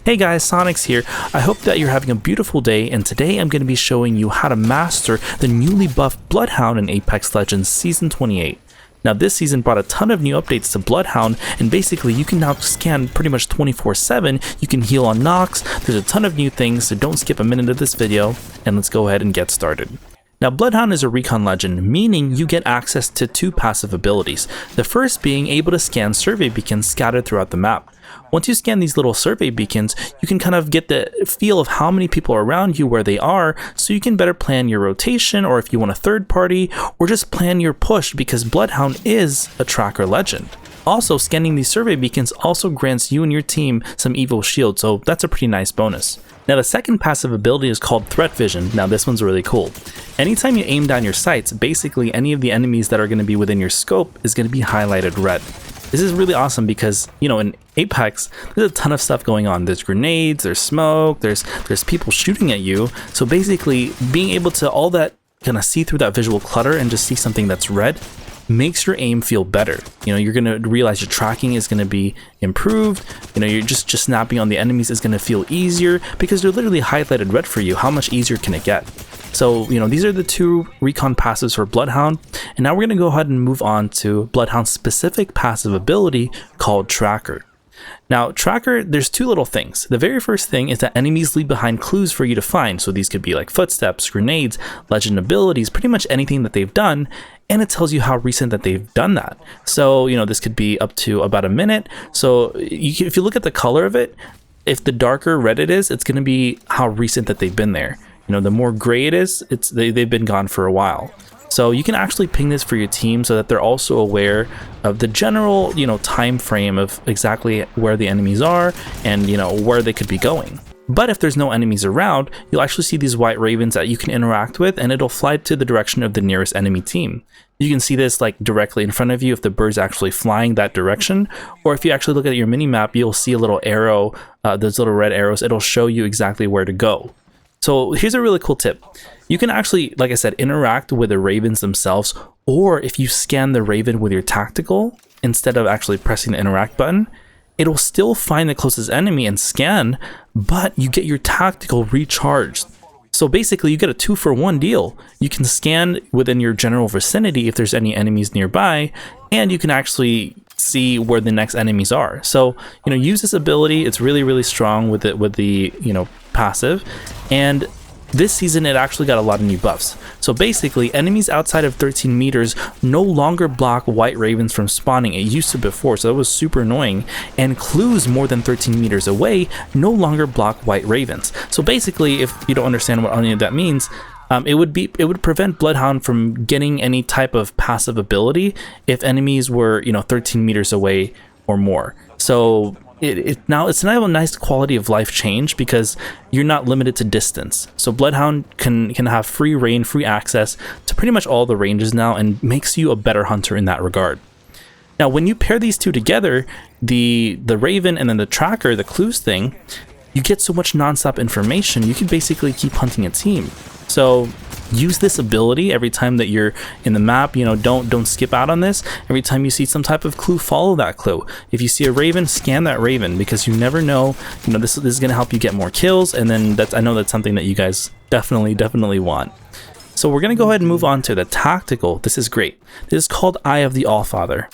Hey guys, Sonyx here. I hope that you're having a beautiful day, and today I'm going to be showing you how to master the newly buffed Bloodhound in Apex Legends Season 28. Now this season brought a ton of new updates to Bloodhound, and basically you can now scan pretty much 24/7, you can heal on knocks, there's a ton of new things, so don't skip a minute of this video, and let's go ahead and get started. Now Bloodhound is a recon legend, meaning you get access to two passive abilities, the first being able to scan survey beacons scattered throughout the map. Once you scan these little survey beacons, you can kind of get the feel of how many people are around you, where they are, so you can better plan your rotation, or if you want a third party, or just plan your push, because Bloodhound is a tracker legend. Also, scanning these survey beacons also grants you and your team some Evo shield, so that's a pretty nice bonus. Now the second passive ability is called Threat Vision. Now this one's really cool. Anytime you aim down your sights, basically any of the enemies that are going to be within your scope is going to be highlighted red. This is really awesome because, you know, in Apex, there's a ton of stuff going on. There's grenades, there's smoke, there's people shooting at you. So basically, being able to all that kind of see through that visual clutter and just see something that's red makes your aim feel better. You know, you're going to realize your tracking is going to be improved. You know, you're just snapping on the enemies is going to feel easier because they're literally highlighted red for you. How much easier can it get? So, you know, these are the two recon passives for Bloodhound, and now we're going to go ahead and move on to Bloodhound's specific passive ability called Tracker. Now, Tracker, there's two little things. The very first thing is that enemies leave behind clues for you to find, so these could be like footsteps, grenades, legend abilities, pretty much anything that they've done, and it tells you how recent that they've done that. So, you know, this could be up to about a minute, so if you look at the color of it, if the darker red it is, it's going to be how recent that they've been there. You know, the more gray it is, they've been gone for a while. So you can actually ping this for your team so that they're also aware of the general, you know, time frame of exactly where the enemies are and, you know, where they could be going. But if there's no enemies around, you'll actually see these white ravens that you can interact with, and it'll fly to the direction of the nearest enemy team. You can see this like directly in front of you if the bird's actually flying that direction, or if you actually look at your mini map, you'll see a little arrow, those little red arrows, it'll show you exactly where to go. So here's a really cool tip. You can actually, like I said, interact with the ravens themselves, or if you scan the raven with your tactical, instead of actually pressing the interact button, it'll still find the closest enemy and scan, but you get your tactical recharged. So basically you get a 2-for-1 deal. You can scan within your general vicinity if there's any enemies nearby, and you can actually see where the next enemies are. So, you know, use this ability. It's really, really strong with the, you know, passive. And this season it actually got a lot of new buffs. So basically enemies outside of 13 meters no longer block white ravens from spawning. It used to before, so that was super annoying. And clues more than 13 meters away no longer block white ravens. So basically, if you don't understand what any of that means, it would prevent Bloodhound from getting any type of passive ability if enemies were, you know, 13 meters away or more. So it's now a nice quality of life change because you're not limited to distance. So Bloodhound can have free reign, free access to pretty much all the ranges now, and makes you a better hunter in that regard. Now, when you pair these two together, the Raven and then the Tracker, the clues thing, you get so much non-stop information. You can basically keep hunting a team. So use this ability every time that you're in the map. You know, don't skip out on this. Every time you see some type of clue, follow that clue. If you see a raven, scan that raven, because you never know. You know, this is going to help you get more kills, and then I know that's something that you guys definitely want. So we're going to go ahead and move on to the tactical. This is great. This is called Eye of the Allfather.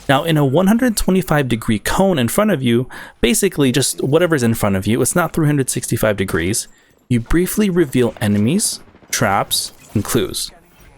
Now, in a 125-degree cone in front of you, basically just whatever's in front of you, it's not 365 degrees, you briefly reveal enemies, traps, and clues.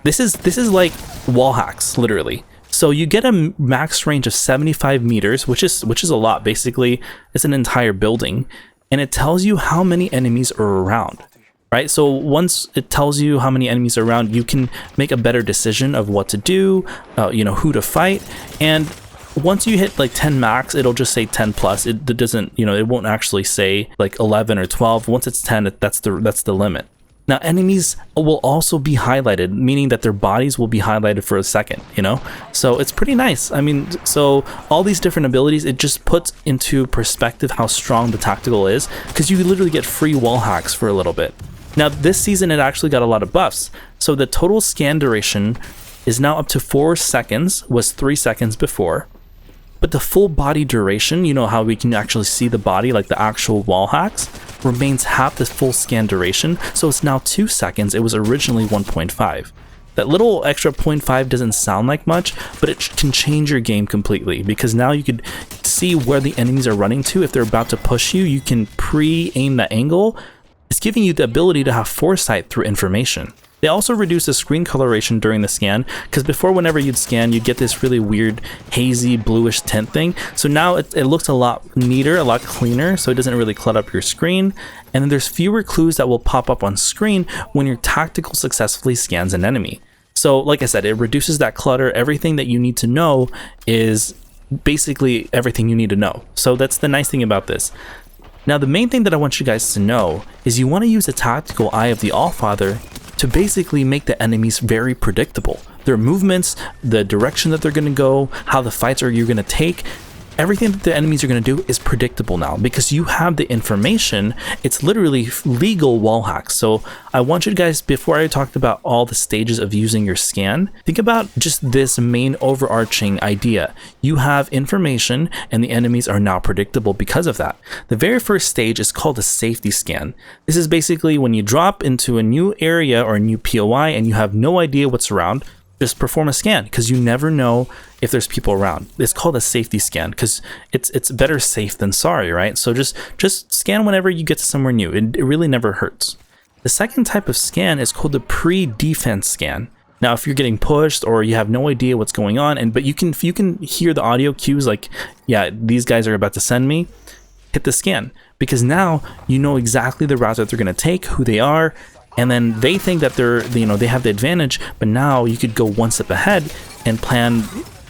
This is like wall hacks, literally. So you get a max range of 75 meters, which is a lot. Basically, it's an entire building, and it tells you how many enemies are around. Right? So once it tells you how many enemies are around, you can make a better decision of what to do, you know, who to fight. And once you hit like 10 max, it'll just say 10 plus. It doesn't, you know, it won't actually say like 11 or 12. Once it's 10, that's the limit. Now, enemies will also be highlighted, meaning that their bodies will be highlighted for a second, you know? So it's pretty nice. I mean, so all these different abilities, it just puts into perspective how strong the tactical is, because you literally get free wall hacks for a little bit. Now, this season, it actually got a lot of buffs. So the total scan duration is now up to 4 seconds, was 3 seconds before. but the full body duration, you know how we can actually see the body, like the actual wall hacks, remains half the full scan duration, so it's now 2 seconds. It was originally 1.5. That little extra 0.5 doesn't sound like much, but it can change your game completely, because now you could see where the enemies are running to. If they're about to push you, you can pre-aim that angle. It's giving you the ability to have foresight through information. They also reduce the screen coloration during the scan, because before, whenever you'd scan, you'd get this really weird hazy bluish tint thing. So now it looks a lot neater, a lot cleaner, so it doesn't really clutter up your screen. And then there's fewer clues that will pop up on screen when your tactical successfully scans an enemy. So like I said, it reduces that clutter. Everything that you need to know is basically everything you need to know. So that's the nice thing about this. Now, the main thing that I want you guys to know is you want to use the tactical eye of the Allfather to basically make the enemies very predictable. Their movements, the direction that they're going to go, how the fights you're going to take, everything that the enemies are going to do is predictable now because you have the information. It's literally legal wall hacks. So I want you guys, before I talked about all the stages of using your scan, think about just this main overarching idea. You have information and the enemies are now predictable because of that. The very first stage is called a safety scan. This is basically when you drop into a new area or a new POI and you have no idea what's around. Just perform a scan because you never know if there's people around. It's called a safety scan because it's better safe than sorry, right? So just scan whenever you get to somewhere new. It really never hurts. The second type of scan is called the pre-defense scan. Now, if you're getting pushed or you have no idea what's going on, but you can hear the audio cues like, yeah, these guys are about to send me, hit the scan because now you know exactly the route that they're going to take, who they are. And then they think that they have the advantage, but now you could go one step ahead and plan,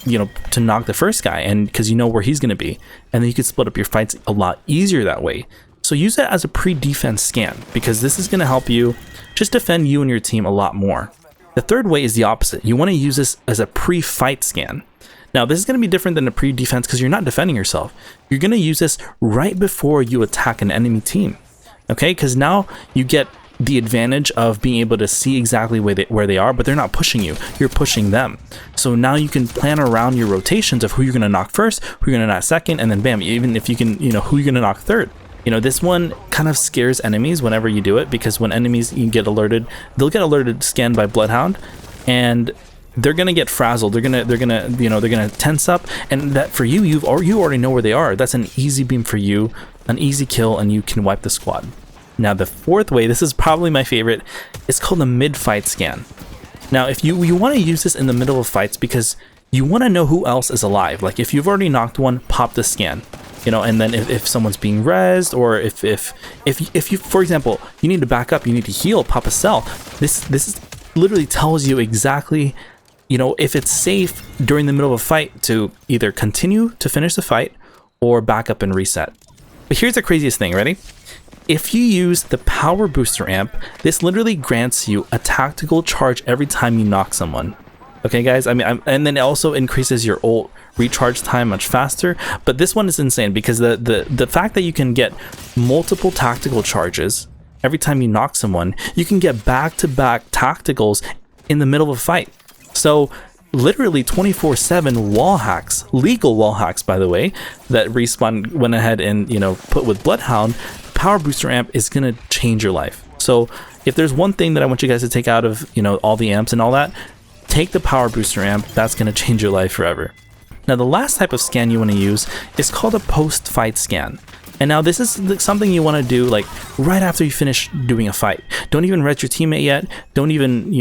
to knock the first guy, and because you know where he's going to be, and then you could split up your fights a lot easier that way. So use it as a pre-defense scan because this is going to help you just defend you and your team a lot more. The third way is the opposite. You want to use this as a pre-fight scan. Now, this is going to be different than a pre-defense because you're not defending yourself. You're going to use this right before you attack an enemy team. Okay, because now you get the advantage of being able to see exactly where they are, but they're not pushing you, you're pushing them. So now you can plan around your rotations of who you're going to knock first, who you're going to knock second, and then bam, even if you can, who you're going to knock third. This one kind of scares enemies whenever you do it, because when enemies get alerted, they'll get alerted scanned by Bloodhound, and they're gonna get frazzled. They're gonna tense up, and that for you, you already know where they are. That's an easy beam for you, an easy kill, and you can wipe the squad. Now, the fourth way, this is probably my favorite, it's called the mid-fight scan. Now, if you want to use this in the middle of fights because you want to know who else is alive. Like, if you've already knocked one, pop the scan. And then if someone's being rezzed, or if you, for example, you need to back up, you need to heal, pop a cell. This literally tells you exactly, if it's safe during the middle of a fight to either continue to finish the fight or back up and reset. But here's the craziest thing, ready? If you use the power booster amp, this literally grants you a tactical charge every time you knock someone. Okay, guys, and then it also increases your ult recharge time much faster. But this one is insane because the fact that you can get multiple tactical charges every time you knock someone, you can get back-to-back tacticals in the middle of a fight. So literally 24/7 wall hacks, legal wall hacks, by the way, that Respawn went ahead and put with Bloodhound. Power booster amp is going to change your life. So if there's one thing that I want you guys to take out of all the amps and all that, take the power booster amp. That's going to change your life forever. Now, the last type of scan you want to use is called a post-fight scan. And now this is something you want to do like right after you finish doing a fight. Don't even res your teammate yet. Don't even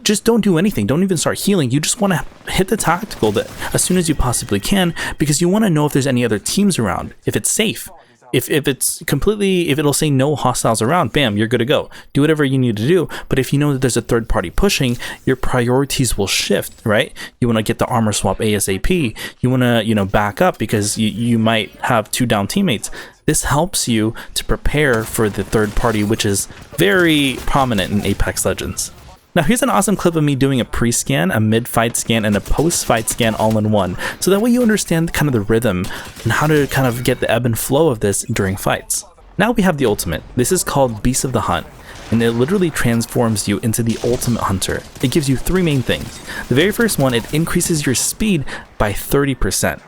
just don't do anything. Don't even start healing. You just want to hit the tactical that as soon as you possibly can, because you want to know if there's any other teams around, if it's safe. If it'll say no hostiles around, bam, you're good to go. Do whatever you need to do. But if you know that there's a third party pushing, your priorities will shift, right? You want to get the armor swap ASAP. You want to, back up because you might have 2 down teammates. This helps you to prepare for the third party, which is very prominent in Apex Legends. Now, here's an awesome clip of me doing a pre-scan, a mid-fight scan, and a post-fight scan all in one. So that way you understand kind of the rhythm and how to kind of get the ebb and flow of this during fights. Now we have the ultimate. This is called Beast of the Hunt, and it literally transforms you into the ultimate hunter. It gives you 3 main things. The very first one, it increases your speed by 30%.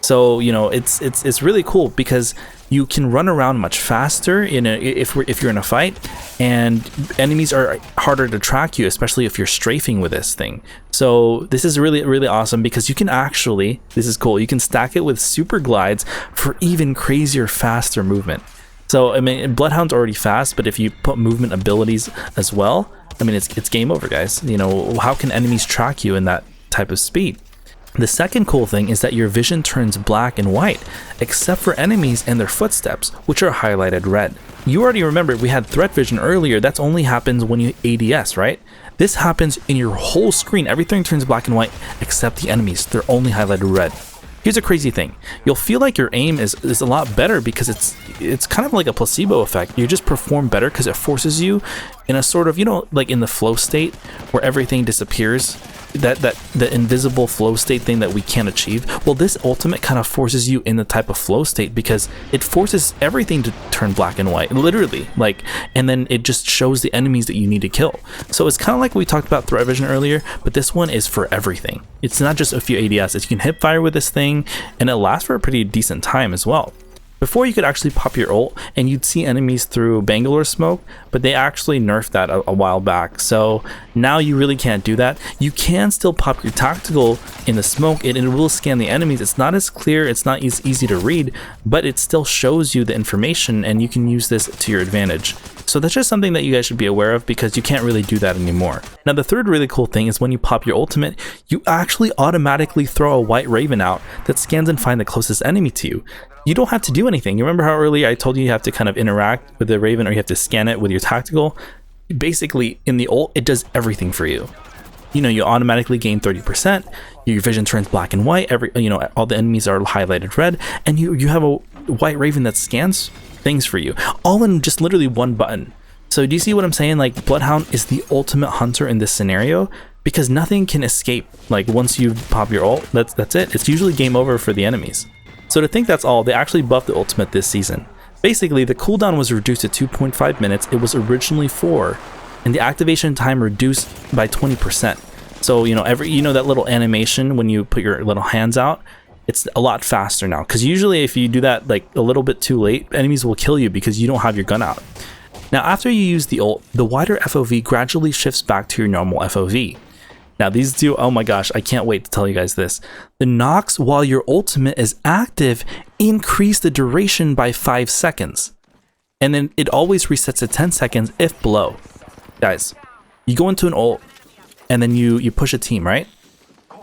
So you know it's really cool because you can run around much faster if you're in a fight, and enemies are harder to track you, especially if you're strafing with this thing. So this is really awesome because you can actually, this is cool, you can stack it with super glides for even crazier, faster movement. So I mean, Bloodhound's already fast, but if you put movement abilities as well, I mean it's game over, guys. You know, how can enemies track you in that type of speed? The second cool thing is that your vision turns black and white, except for enemies and their footsteps, which are highlighted red. You already remember we had threat vision earlier. That's only happens when you ADS, right? This happens in your whole screen. Everything turns black and white except the enemies. They're only highlighted red. Here's a crazy thing. You'll feel like your aim is a lot better because it's kind of like a placebo effect. You just perform better because it forces you in a sort of, you know, like in the flow state where everything disappears. The invisible flow state thing that we can't achieve. Well, this ultimate kind of forces you in the type of flow state because it forces everything to turn black and white, literally, like, and then it just shows the enemies that you need to kill. So it's kind of like we talked about threat vision earlier, but this one is for everything. It's not just a few ADS. You can hip fire with this thing and it lasts for a pretty decent time as well. Before, you could actually pop your ult and you'd see enemies through Bangalore smoke, but they actually nerfed that a while back. So now you really can't do that. You can still pop your tactical in the smoke and it will scan the enemies. It's not as clear, it's not as easy to read, but it still shows you the information and you can use this to your advantage. So that's just something that you guys should be aware of because you can't really do that anymore. Now the third really cool thing is when you pop your ultimate, you actually automatically throw a white raven out that scans and finds the closest enemy to you. You don't have to do anything. You remember how earlier I told you have to kind of interact with the raven or you have to scan it with your tactical? Basically in the ult, it does everything for you. You know, you automatically gain 30%, your vision turns black and white, all the enemies are highlighted red, and you have a white raven that scans things for you, all in just literally one button. So do you see what I'm saying? Like, Bloodhound is the ultimate hunter in this scenario because nothing can escape. Like, once you pop your ult, that's it. It's usually game over for the enemies. So to think that's all, they actually buffed the ultimate this season. Basically, the cooldown was reduced to 2.5 minutes. It was originally 4, and the activation time reduced by 20%. So, you know, that little animation when you put your little hands out, it's a lot faster now. Because usually if you do that like a little bit too late, enemies will kill you because you don't have your gun out. Now, after you use the ult, the wider FOV gradually shifts back to your normal FOV. Now these two, oh my gosh, I can't wait to tell you guys this. The knocks while your ultimate is active increase the duration by 5 seconds. And then it always resets to 10 seconds if below. Guys, you go into an ult and then you push a team, right?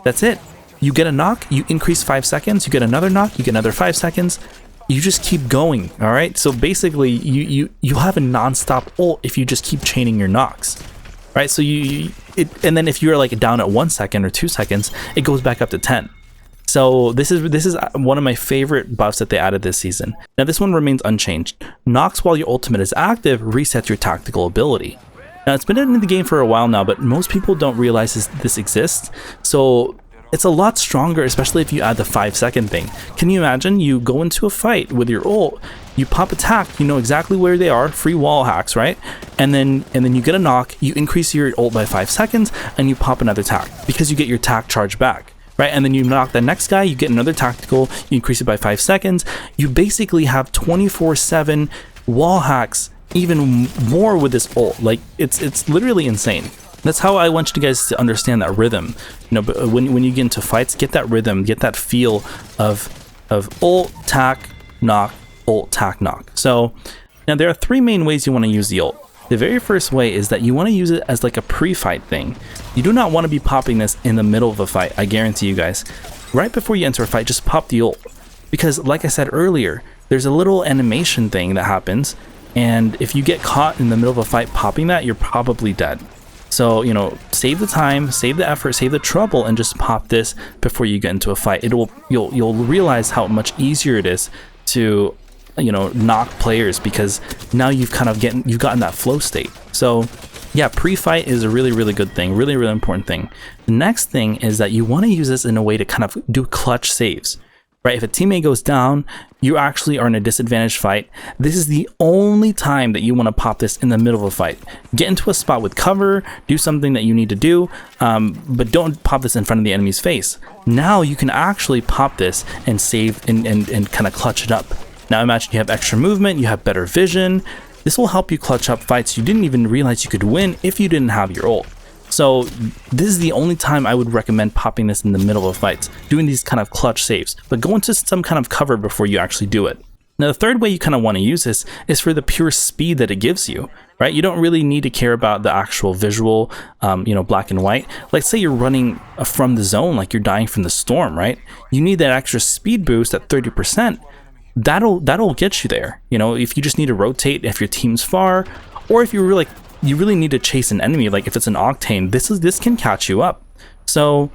That's it. You get a knock, you increase 5 seconds, you get another knock, you get another 5 seconds. You just keep going, all right? So basically you have a non-stop ult if you just keep chaining your knocks. Right, so and then if you're like down at 1 second or 2 seconds, it goes back up to 10. So this is one of my favorite buffs that they added this season. Now this one remains unchanged. Knocks while your ultimate is active resets your tactical ability. Now it's been in the game for a while now, but most people don't realize this exists. So it's a lot stronger, especially if you add the 5-second thing. Can you imagine you go into a fight with your ult, you pop attack, you know exactly where they are, free wall hacks, right? And then you get a knock, you increase your ult by 5 seconds, and you pop another tack because you get your tack charge back, right? And then you knock the next guy, you get another tactical, you increase it by 5 seconds. You basically have 24/7 wall hacks, even more with this ult. Like it's literally insane. That's how I want you guys to understand that rhythm. You know, but when you get into fights, get that rhythm, get that feel of ult, tack, knock, ult, tack, knock. So now there are 3 main ways you want to use the ult. The very first way is that you want to use it as like a pre-fight thing. You do not want to be popping this in the middle of a fight, I guarantee you guys. Right before you enter a fight, just pop the ult. Because like I said earlier, there's a little animation thing that happens, and if you get caught in the middle of a fight popping that, you're probably dead. So, you know, save the time, save the effort, save the trouble, and just pop this before you get into a fight. You'll realize how much easier it is to, you know, knock players because now you've gotten that flow state. So yeah, pre-fight is a really good thing, really important thing. The next thing is that you want to use this in a way to kind of do clutch saves. right? If a teammate goes down, you actually are in a disadvantaged fight. This is the only time that you want to pop this in the middle of a fight. Get into a spot with cover, do something that you need to do, but don't pop this in front of the enemy's face. Now you can actually pop this and save and kind of clutch it up. Now imagine you have extra movement, you have better vision. This will help you clutch up fights you didn't even realize you could win if you didn't have your ult. So this is the only time I would recommend popping this in the middle of fights, doing these kind of clutch saves, but go into some kind of cover before you actually do it. Now the third way you kind of want to use this is for the pure speed that it gives you, right? You don't really need to care about the actual visual, black and white. Like say you're running from the zone, like you're dying from the storm, right? You need that extra speed boost at 30%. That'll get you there. If you just need to rotate, if your team's far, or if you really need to chase an enemy, like if it's an Octane, this can catch you up. So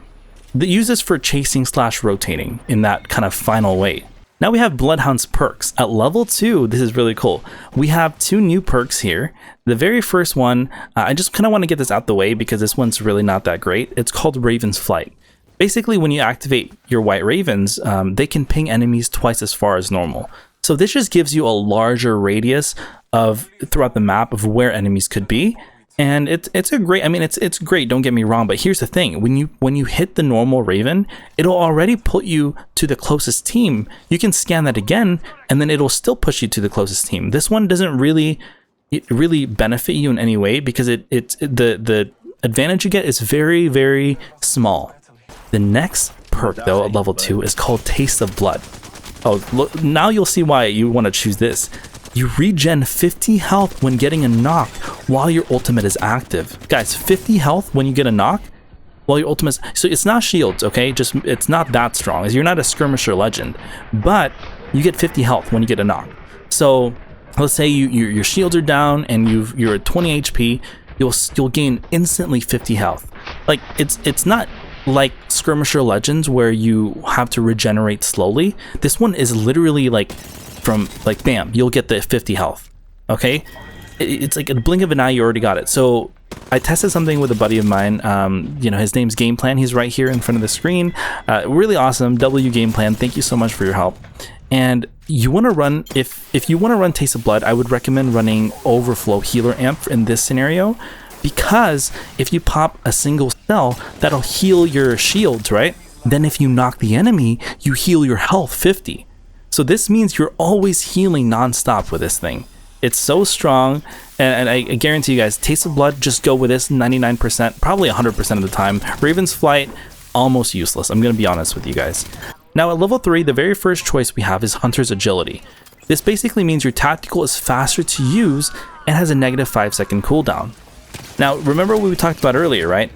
use this for chasing / rotating in that kind of final way. Now we have Bloodhound's perks. At level 2, this is really cool. We have 2 new perks here. The very first one, I just kind of want to get this out the way because this one's really not that great. It's called Raven's Flight. Basically, when you activate your White Ravens, they can ping enemies twice as far as normal. So this just gives you a larger radius throughout the map of where enemies could be. And it's great, don't get me wrong, but here's the thing. When you hit the normal Raven, it'll already put you to the closest team. You can scan that again, and then it'll still push you to the closest team. This one doesn't really benefit you in any way because the advantage you get is very, very small. The next perk, though, at level 2 is called Taste of Blood. Oh, look, now you'll see why you want to choose this. You regen 50 health when getting a knock while your ultimate is active. Guys, 50 health when you get a knock while your ultimate is... So it's not shields, okay? It's not that strong. You're not a skirmisher legend. But you get 50 health when you get a knock. So let's say your shields are down and you're at 20 HP. You'll gain instantly 50 health. Like, it's not... like skirmisher legends where you have to regenerate slowly. This one is literally bam, you'll get the 50 health. Okay, it's like a blink of an eye, you already got it. So I tested something with a buddy of mine. His name's Game Plan. He's right here in front of the screen. Really awesome. W Game Plan, thank you so much for your help. And you want to run, if you want to run Taste of Blood, I would recommend running Overflow Healer Amp in this scenario. Because if you pop a single cell, that'll heal your shields, right? Then if you knock the enemy, you heal your health 50. So this means you're always healing nonstop with this thing. It's so strong, and I guarantee you guys, Taste of Blood, just go with this 99%, probably 100% of the time. Raven's Flight, almost useless. I'm going to be honest with you guys. Now at level 3, the very first choice we have is Hunter's Agility. This basically means your tactical is faster to use and has a negative 5-second cooldown. Now, remember what we talked about earlier, right?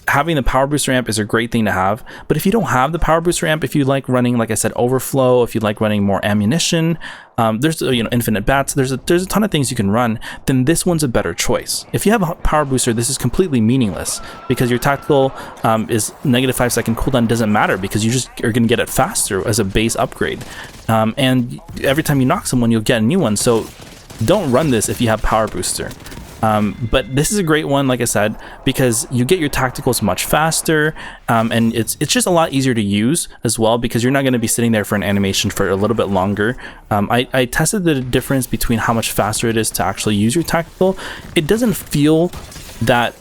Having the power booster amp is a great thing to have, but if you don't have the power booster amp, if you like running, like I said, overflow, if you like running more ammunition, there's infinite bats, there's a ton of things you can run, then this one's a better choice. If you have a power booster, this is completely meaningless because your tactical is negative 5-second cooldown doesn't matter because you just are going to get it faster as a base upgrade. And every time you knock someone, you'll get a new one. So don't run this if you have power booster. But this is a great one, like I said, because you get your tacticals much faster, and it's just a lot easier to use as well because you're not going to be sitting there for an animation for a little bit longer. I tested the difference between how much faster it is to actually use your tactical. It doesn't feel that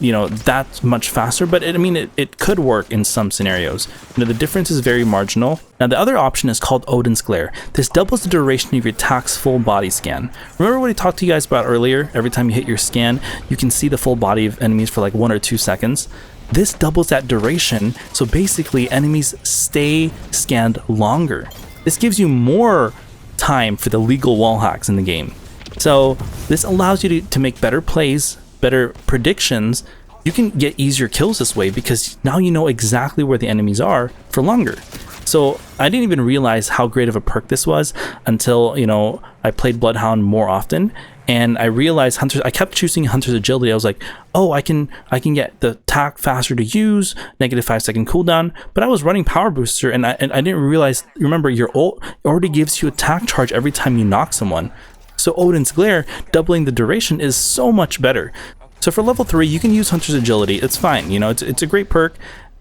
that's much faster, but it could work in some scenarios. The difference is very marginal. Now the other option is called Odin's Glare. This doubles the duration of your attack's full body scan. Remember what I talked to you guys about earlier? Every time you hit your scan, you can see the full body of enemies for like 1 or 2 seconds. This doubles that duration, so basically enemies stay scanned longer. This gives you more time for the legal wall hacks in the game. So this allows you to make better plays, better predictions. You can get easier kills this way because now you know exactly where the enemies are for longer. So I didn't even realize how great of a perk this was until I played Bloodhound more often, and I realized I kept choosing Hunter's Agility. I was like, oh, I can get the attack faster to use, negative 5-second cooldown, but I was running Power Booster and I didn't realize. Remember, your ult already gives you attack charge every time you knock someone. So Odin's Glare, doubling the duration, is so much better. So for level 3, you can use Hunter's Agility. It's fine, it's a great perk.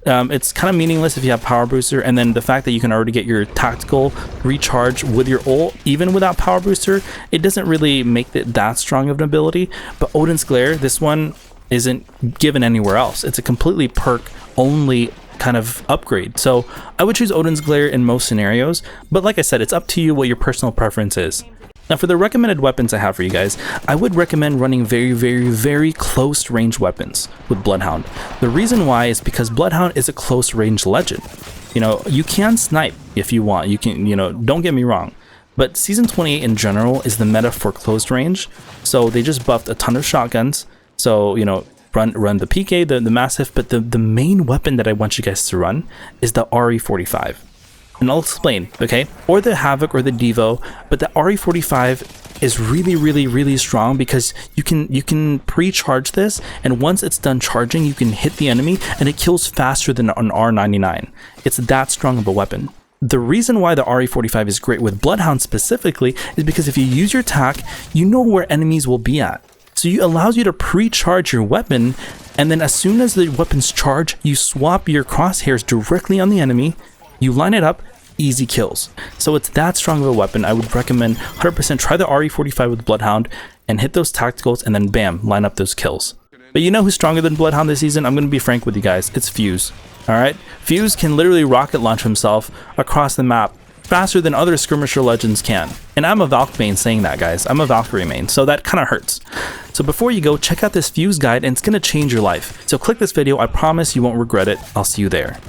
it's kind of meaningless if you have power booster, and then the fact that you can already get your tactical recharge with your ult even without power booster, it doesn't really make it that strong of an ability. But Odin's Glare, this one isn't given anywhere else. It's a completely perk only kind of upgrade. So I would choose Odin's Glare in most scenarios, but like I said, it's up to you what your personal preference is. Now for the recommended weapons I have for you guys, I would recommend running very close range weapons with Bloodhound. The reason why is because Bloodhound is a close range legend. You know, you can snipe if you want, you can, you know, don't get me wrong, but Season 28 in general is the meta for close range. So they just buffed a ton of shotguns. So, you know, run the PK, the Massive, but the main weapon that I want you guys to run is the RE45. And I'll explain, okay? Or the Havoc or the Devo, but the RE45 is really strong because you can pre-charge this, and once it's done charging, you can hit the enemy and it kills faster than an R99. It's that strong of a weapon. The reason why the RE45 is great with Bloodhound specifically is because if you use your tac, you know where enemies will be at. So it allows you to pre-charge your weapon, and then as soon as the weapons charge, you swap your crosshairs directly on the enemy, you line it up, easy kills. So it's that strong of a weapon. I would recommend 100% try the RE45 with Bloodhound and hit those tacticals, and then bam, line up those kills. But you know who's stronger than Bloodhound this season? I'm going to be frank with you guys. It's Fuse. Alright? Fuse can literally rocket launch himself across the map faster than other skirmisher legends can. And I'm a Valk main saying that, guys. I'm a Valkyrie main, so that kind of hurts. So before you go, check out this Fuse guide and it's going to change your life. So click this video. I promise you won't regret it. I'll see you there.